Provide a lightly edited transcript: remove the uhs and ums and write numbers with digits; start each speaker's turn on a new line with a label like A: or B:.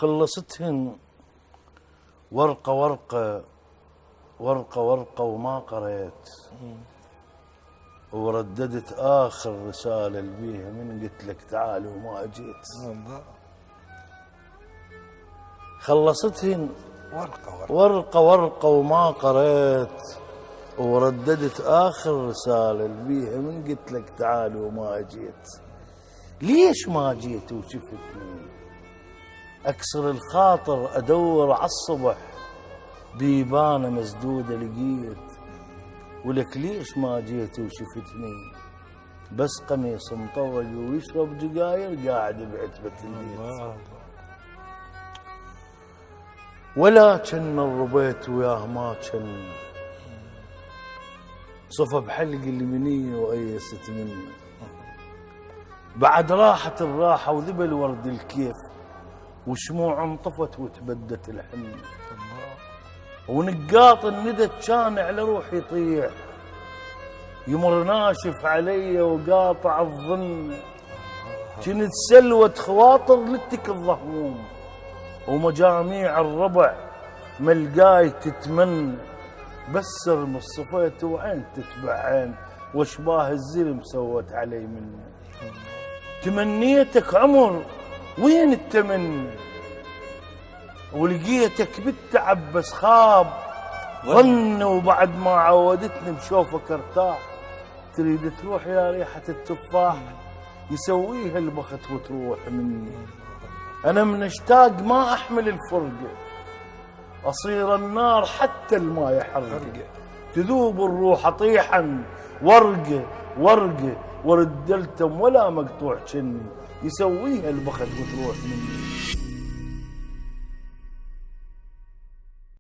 A: خلصتهن ورقة ورقة ورقة ورقة وما قريت، ورددت آخر رسالة البيها من قلت لك تعال وما أجيت. خلصتهن ورقة ورقة وما قريت، ورددت آخر رسالة البيها من قلت لك تعال وما أجيت. ليش ما جيت وشفتني؟ أكسر الخاطر أدور عالصبح بيبانة مسدودة لقيت، ولك ليش ما جيت وشفتني؟ بس قميص مطرق ويشرب جقاير قاعد بعتبة البيت. ولا كان ربيت وياه ما كان، صفى بحلق اليمنية وأيست منه. بعد راحت الراحة وذبل ورد الكيف، وشموع انطفت وتبدت الحنة. ونقاط الندى كان على روحي يطيح، يمر ناشف علي وقاطع الظن. كنت سلوة خواطر لتك الضهموم، ومجاميع الربع ملقاي تتمنى. بس رمي الصفيت وعين تتبع عين، واشباه الزلم سوت علي منه. تمنيتك عمر وين التمني؟ ولقيتك بالتعب بس خاب ظن، وبعد ما عودتني بشوفك ارتاح. تريد تروح يا ريحة التفاح، يسويها البخت وتروح مني. أنا من اشتاق ما أحمل الفرقة، أصير النار حتى الماء يحرقه. تذوب الروح طيحا ورقة ورقة، ورد دلتم ولا مقطوع جني، يسويها البخت وتروح مني.